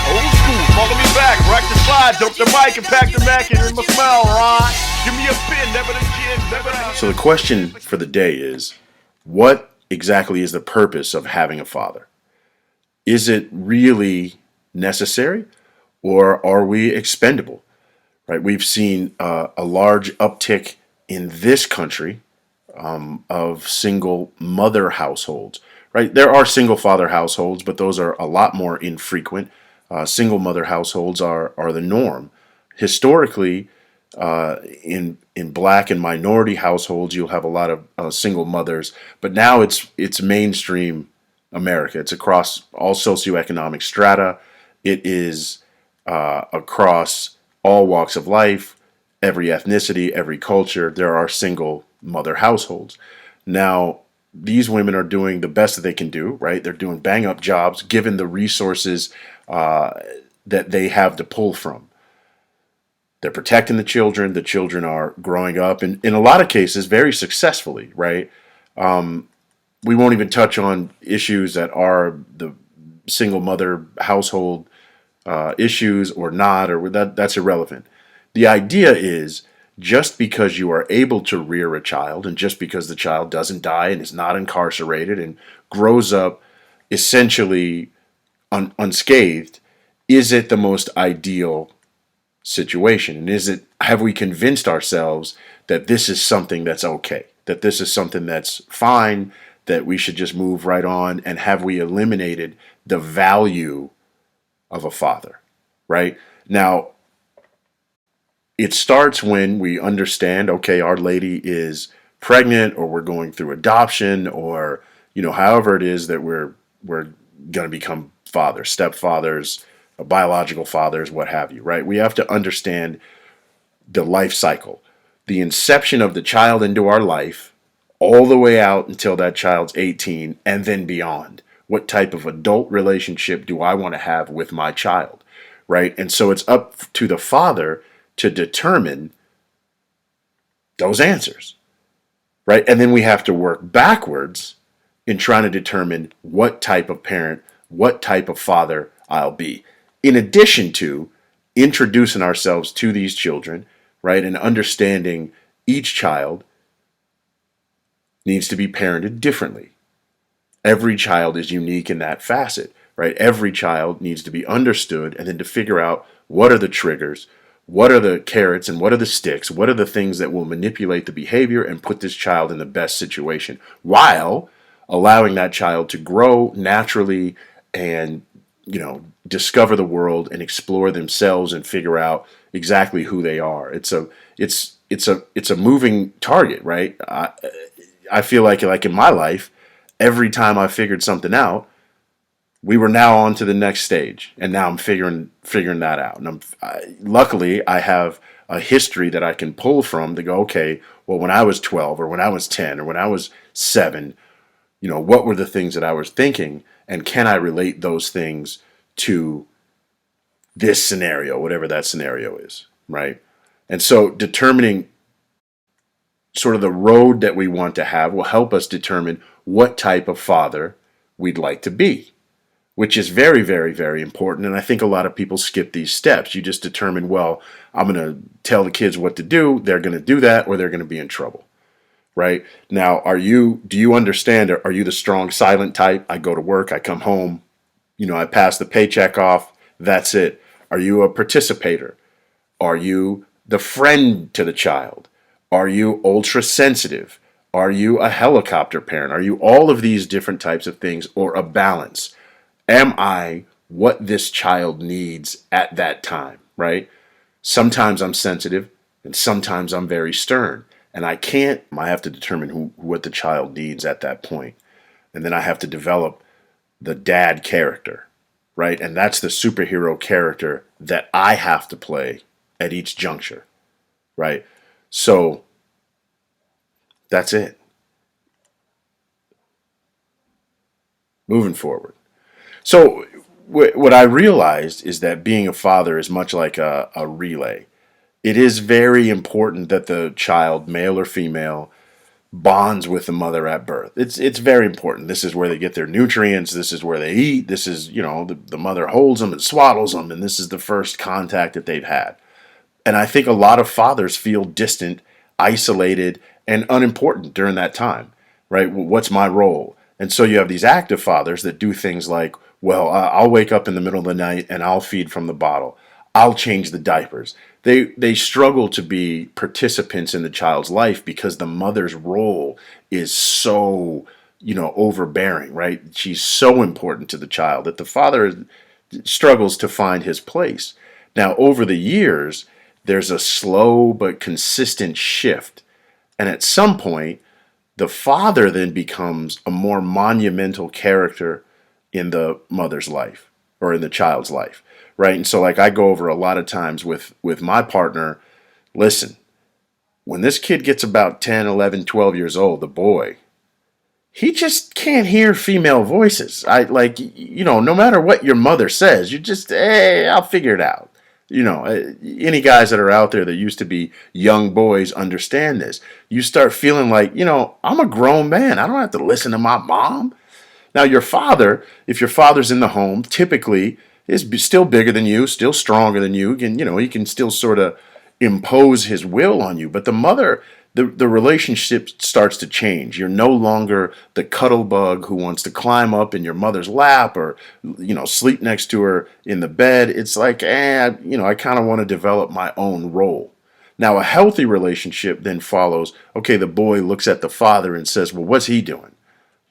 Old school, follow me back, rack the slide, dump the mic and pack the Mac and in my smile, right? Give me a spin, never again, never again. So the question for the day is, what exactly is the purpose of having a father? Is it really necessary, or are we expendable? Right? We've seen a large uptick in this country of single mother households. Right? There are single father households, but those are a lot more infrequent. Single mother households are the norm. Historically, in black and minority households, you'll have a lot of single mothers, but now it's mainstream America. It's across all socioeconomic strata. It is across all walks of life, every ethnicity, every culture. There are single mother households. Now, these women are doing the best that they can do, right? They're doing bang up jobs given the resources that they have to pull from. They're protecting the children. The children are growing up, and in a lot of cases, very successfully, right? We won't even touch on issues that are the single mother household issues or not, or that's irrelevant. The idea is just because you are able to rear a child, and just because the child doesn't die and is not incarcerated and grows up essentially unscathed, is it the most ideal situation? And have we convinced ourselves that this is something that's okay, that this is something that's fine, that we should just move right on? And have we eliminated the value of a father? Right now, it starts when we understand, okay, our lady is pregnant, or we're going through adoption, or however it is that we're going to become fathers, stepfathers, biological fathers, what have you, right? We have to understand the life cycle, the inception of the child into our life, all the way out until that child's 18, and then beyond. What type of adult relationship do I want to have with my child, right? And so it's up to the father to determine those answers, right? And then we have to work backwards in trying to determine what type of parent, what type of father I'll be. In addition to introducing ourselves to these children, right, and understanding each child needs to be parented differently. Every child is unique in that facet, right? Every child needs to be understood, and then to figure out what are the triggers, what are the carrots, and what are the sticks, what are the things that will manipulate the behavior and put this child in the best situation, while allowing that child to grow naturally and discover the world and explore themselves and figure out exactly who they are. It's a moving target, right? I feel like in my life, every time I figured something out, we were now on to the next stage, and now I'm figuring that out. And luckily I have a history that I can pull from to go, okay, well, when I was 12 or when I was 10 or when I was 7, what were the things that I was thinking, and can I relate those things to this scenario, whatever that scenario is, right? And so determining sort of the road that we want to have will help us determine what type of father we'd like to be, which is very, very, very important. And I think a lot of people skip these steps. You just determine, well, I'm going to tell the kids what to do. They're going to do that, or they're going to be in trouble, right? Now, do you understand, are you the strong silent type? I go to work, I come home, I pass the paycheck off, that's it. Are you a participator? Are you the friend to the child? Are you ultra sensitive? Are you a helicopter parent? Are you all of these different types of things, or a balance? Am I what this child needs at that time, right? Sometimes I'm sensitive, and sometimes I'm very stern. And I have to determine what the child needs at that point. And then I have to develop the dad character, right? And that's the superhero character that I have to play at each juncture, right? So that's it. Moving forward. So what I realized is that being a father is much like a relay. It is very important that the child, male or female, bonds with the mother at birth. It's very important. This is where they get their nutrients. This is where they eat. This is, the mother holds them and swaddles them, and this is the first contact that they've had. And I think a lot of fathers feel distant, isolated, and unimportant during that time, right? What's my role? And so you have these active fathers that do things like, well, I'll wake up in the middle of the night and I'll feed from the bottle. I'll change the diapers. They struggle to be participants in the child's life because the mother's role is so, overbearing, right? She's so important to the child that the father struggles to find his place. Now, over the years, there's a slow but consistent shift. And at some point, the father then becomes a more monumental character in the mother's life or in the child's life, right? And so like I go over a lot of times with my partner, listen, when this kid gets about 10, 11, 12 years old, the boy, he just can't hear female voices. No matter what your mother says, you just, hey, I'll figure it out. Any guys that are out there that used to be young boys understand this. You start feeling like, I'm a grown man. I don't have to listen to my mom. Now, your father, if your father's in the home, typically is still bigger than you, still stronger than you. He can still sort of impose his will on you. But the mother, the relationship starts to change. You're no longer the cuddle bug who wants to climb up in your mother's lap or, sleep next to her in the bed. It's like, I kind of want to develop my own role. Now, a healthy relationship then follows, okay, the boy looks at the father and says, well, what's he doing?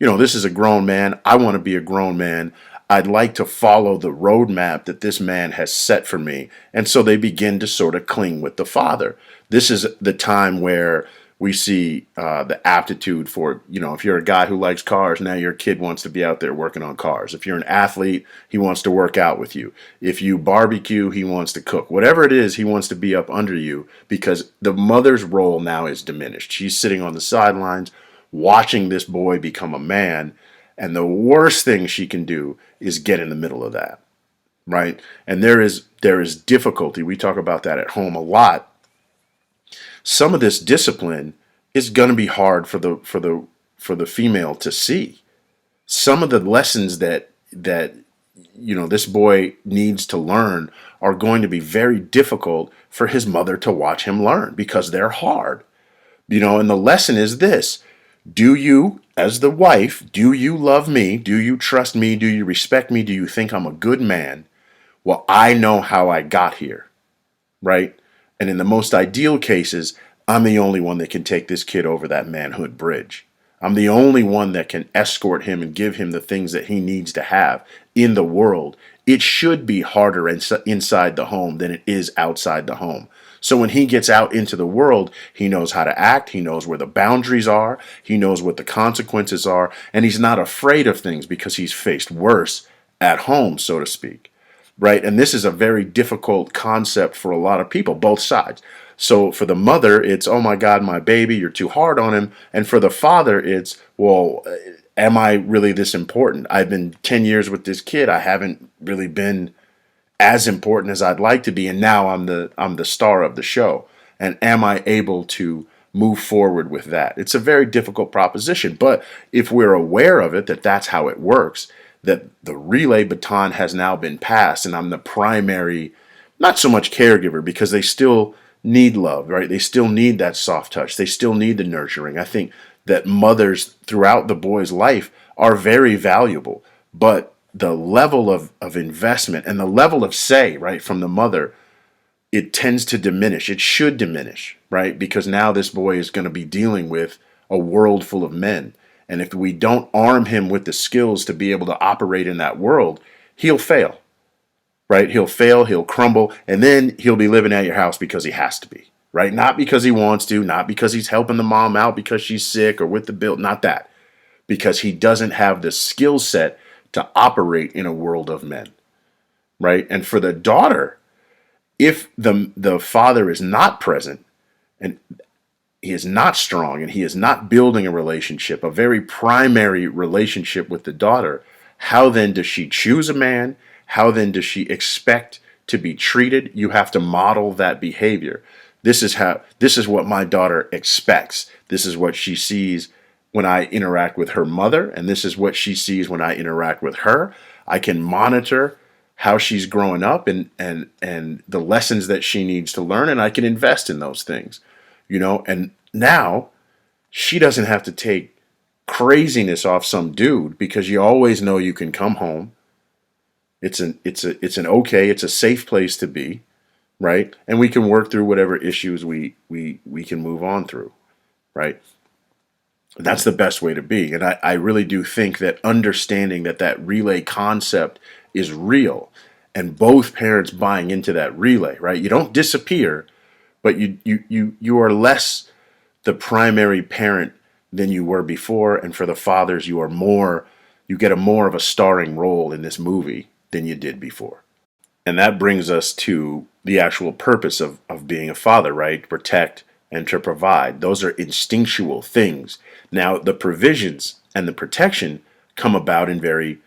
This is a grown man. I want to be a grown man. I'd like to follow the roadmap that this man has set for me. And so they begin to sort of cling with the father. This is the time where we see the aptitude for, if you're a guy who likes cars, now your kid wants to be out there working on cars. If you're an athlete, he wants to work out with you. If you barbecue, he wants to cook. Whatever it is, he wants to be up under you because the mother's role now is diminished. She's sitting on the sidelines watching this boy become a man. And the worst thing she can do is get in the middle of that, right? And there is difficulty. We talk about that at home a lot. Some of this discipline is going to be hard for the female to see. Some of the lessons that this boy needs to learn are going to be very difficult for his mother to watch him learn because they're hard. And the lesson is this: do you, as the wife, do you love me? Do you trust me? Do you respect me? Do you think I'm a good man? Well, I know how I got here, right? And in the most ideal cases, I'm the only one that can take this kid over that manhood bridge. I'm the only one that can escort him and give him the things that he needs to have in the world. It should be harder inside the home than it is outside the home. So when he gets out into the world, he knows how to act, he knows where the boundaries are, he knows what the consequences are, and he's not afraid of things because he's faced worse at home, so to speak, right? And this is a very difficult concept for a lot of people, both sides. So for the mother, it's, oh my God, my baby, you're too hard on him. And for the father, it's, well, am I really this important? I've been 10 years with this kid. I haven't really been as important as I'd like to be, and now I'm the star of the show. And am I able to move forward with that? It's a very difficult proposition, but if we're aware of it, that's how it works, that the relay baton has now been passed, and I'm the primary, not so much caregiver, because they still need love, right? They still need that soft touch. They still need the nurturing. I think that mothers throughout the boy's life are very valuable, but the level of investment and the level of say, right, from the mother, it tends to diminish. It should diminish, right? Because now this boy is going to be dealing with a world full of men. And if we don't arm him with the skills to be able to operate in that world, he'll fail, right? He'll fail, he'll crumble, and then he'll be living at your house because he has to be, right? Not because he wants to, not because he's helping the mom out because she's sick or with the bill, not that. Because he doesn't have the skill set to operate in a world of men, right? And for the daughter, if the father is not present and he is not strong and he is not building a relationship, a very primary relationship with the daughter, how then does she choose a man? How then does she expect to be treated? You have to model that behavior. This is what my daughter expects. This is what she sees when I interact with her mother, and this is what she sees when I interact with her. I can monitor how she's growing up and the lessons that she needs to learn, and I can invest in those things. And now she doesn't have to take craziness off some dude, because you always know you can come home. It's a safe place to be, right? And we can work through whatever issues we can move on through, right? That's the best way to be. And I really do think that understanding that relay concept is real, and both parents buying into that relay, right? You don't disappear, but you are less the primary parent than you were before. And for the fathers, you get a more of a starring role in this movie than you did before. And that brings us to the actual purpose of being a father, right? Protect and to provide. Those are instinctual things. Now, the provisions and the protection come about in very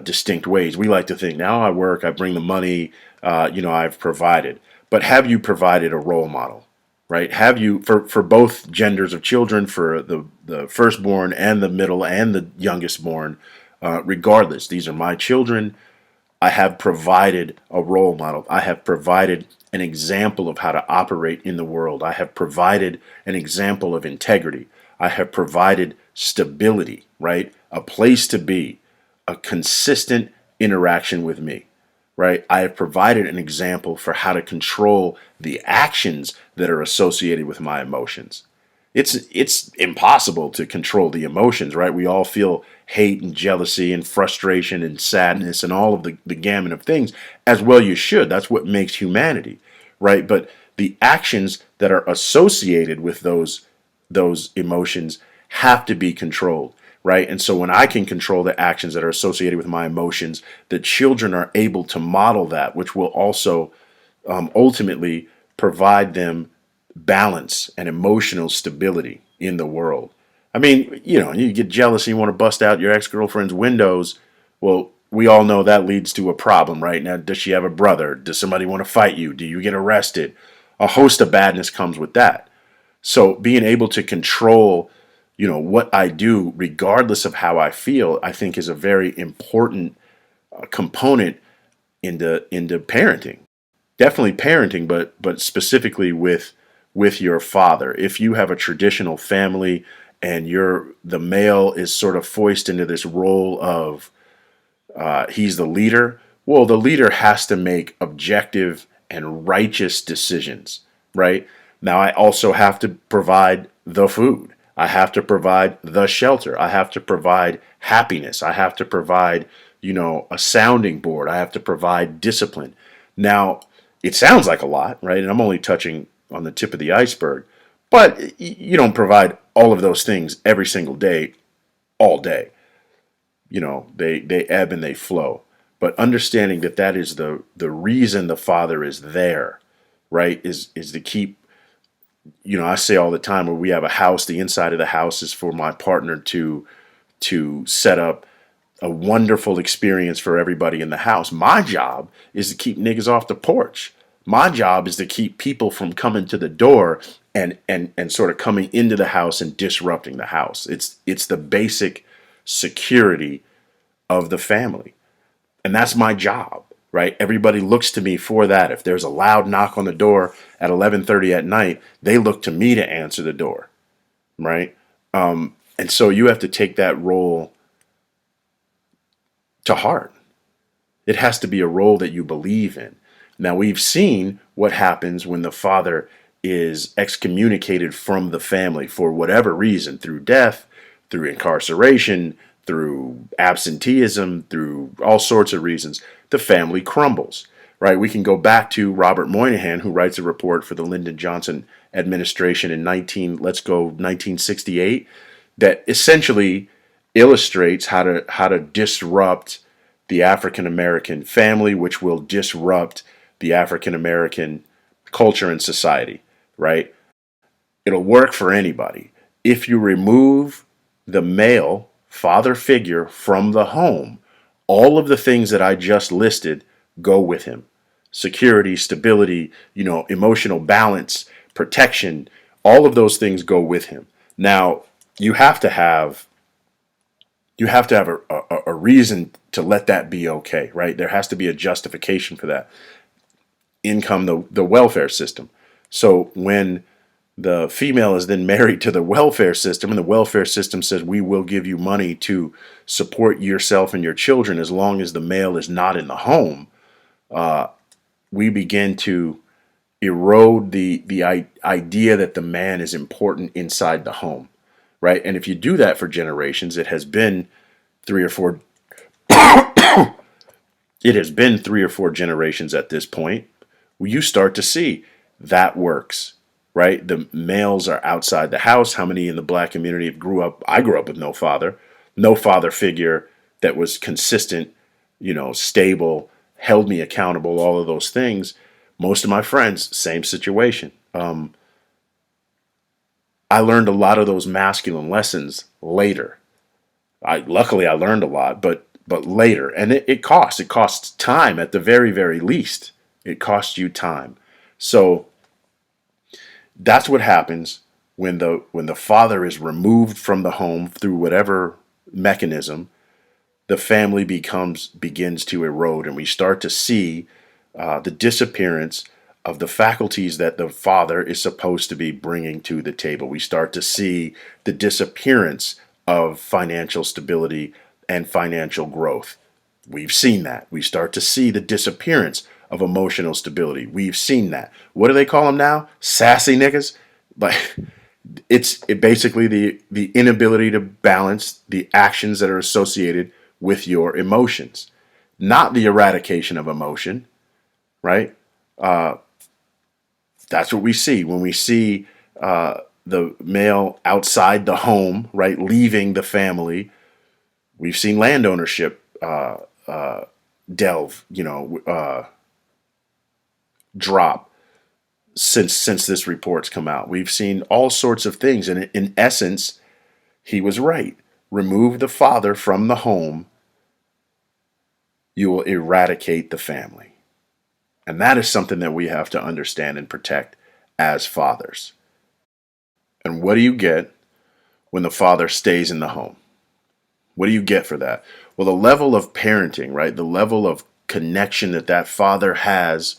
distinct ways. We like to think, now I work, I bring the money, I've provided. But have you provided a role model, right? Have you, for both genders of children, for the firstborn and the middle and the youngest born, regardless, these are my children. I have provided a role model. I have provided an example of how to operate in the world. I have provided an example of integrity. I have provided stability, right? A place to be, a consistent interaction with me, right? I have provided an example for how to control the actions that are associated with my emotions. It's impossible to control the emotions, right? We all feel hate and jealousy and frustration and sadness and all of the gamut of things, as well you should. That's what makes humanity, right? But the actions that are associated with those emotions have to be controlled, right? And so when I can control the actions that are associated with my emotions, the children are able to model that, which will also ultimately provide them balance and emotional stability in the world. I mean, you get jealous and you want to bust out your ex-girlfriend's windows. Well, we all know that leads to a problem, right? Now, does she have a brother? Does somebody want to fight you? Do you get arrested? A host of badness comes with that. So being able to control, what I do, regardless of how I feel, I think is a very important component into parenting. Definitely parenting, but specifically with your father. If you have a traditional family and the male is sort of foisted into this role of he's the leader, well, the leader has to make objective and righteous decisions, right? Now, I also have to provide the food. I have to provide the shelter. I have to provide happiness. I have to provide, a sounding board. I have to provide discipline. Now, it sounds like a lot, right? And I'm only touching on the tip of the iceberg, but you don't provide all of those things every single day, all day. They ebb and they flow. But understanding that is the reason the father is there, right? Is to keep, I say all the time, when we have a house, the inside of the house is for my partner to set up a wonderful experience for everybody in the house. My job is to keep niggas off the porch. My job is to keep people from coming to the door and sort of coming into the house and disrupting the house. It's the basic security of the family. And that's my job, right? Everybody looks to me for that. If there's a loud knock on the door at 11:30 at night, they look to me to answer the door, right? And so you have to take that role to heart. It has to be a role that you believe in. Now, we've seen what happens when the father is excommunicated from the family for whatever reason, through death, through incarceration, through absenteeism, through all sorts of reasons. The family crumbles, right? We can go back to Robert Moynihan, who writes a report for the Lyndon Johnson administration in 1968, that essentially illustrates how to disrupt the African American family, which will disrupt the African American culture and society, right? It'll work for anybody. If you remove the male father figure from the home, all of the things that I just listed go with him. Security, stability, emotional balance, protection, all of those things go with him. Now, you have to have a reason to let that be okay, right? There has to be a justification for that. In come the welfare system. So when the female is then married to the welfare system, and the welfare system says, we will give you money to support yourself and your children as long as the male is not in the home, we begin to erode the idea that the man is important inside the home, right? And if you do that for generations, it has been 3 or 4 generations at this point, you start to see that works, right? The males are outside the house. How many in the black community I grew up with no father figure that was consistent, stable, held me accountable, all of those things. Most of my friends, same situation. I learned a lot of those masculine lessons later. Luckily I learned a lot, but later, and it costs time at the very, very least. It costs you time. So that's what happens when the father is removed from the home through whatever mechanism. The family begins to erode, and we start to see the disappearance of the faculties that the father is supposed to be bringing to the table. We start to see the disappearance of financial stability and financial growth. We've seen that. We start to see the disappearance of emotional stability. We've seen that. What do they call them now? Sassy niggas? Like, it's basically the inability to balance the actions that are associated with your emotions, not the eradication of emotion, right? That's what we see when we see the male outside the home, right, leaving the family. We've seen land ownership drop since this report's come out. We've seen all sorts of things, and in essence, he was right. Remove the father from the home, you will eradicate the family. And that is something that we have to understand and protect as fathers. And what do you get when the father stays in the home? What do you get for that? Well, the level of parenting, right? The level of connection that father has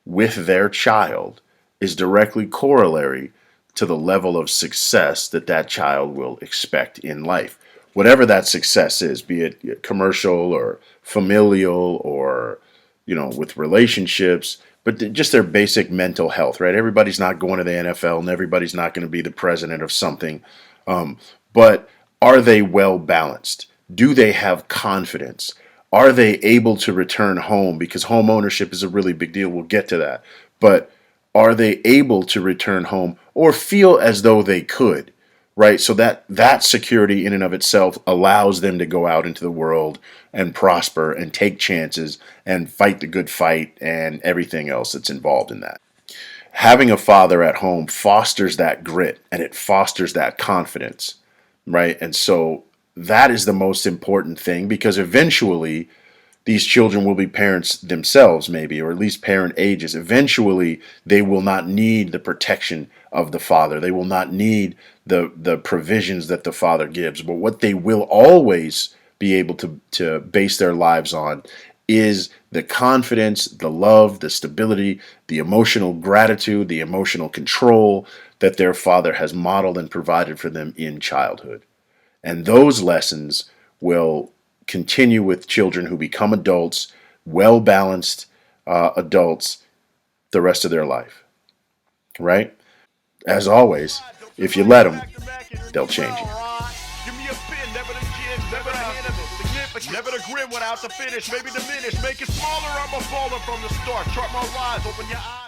with their child is directly corollary to the level of success that child will expect in life. Whatever that success is, be it commercial or familial or, with relationships, but just their basic mental health, right? Everybody's not going to the NFL and everybody's not going to be the president of something. But are they well balanced? Do they have confidence? Are they able to return home? Because home ownership is a really big deal. We'll get to that. But are they able to return home or feel as though they could, right? So that security in and of itself allows them to go out into the world and prosper and take chances and fight the good fight and everything else that's involved in that. Having a father at home fosters that grit and it fosters that confidence, right? And so that is the most important thing, because eventually these children will be parents themselves, maybe, or at least parent ages. Eventually, they will not need the protection of the father. They will not need the provisions that the father gives. But what they will always be able to base their lives on is the confidence, the love, the stability, the emotional gratitude, the emotional control that their father has modeled and provided for them in childhood. And those lessons will continue with children who become adults, well-balanced adults, the rest of their life, right? As always, if you let them, they'll change you. Never the grin without the finish, maybe diminish, make it smaller. I'm a baller from the start. Chart my rise, open your eyes.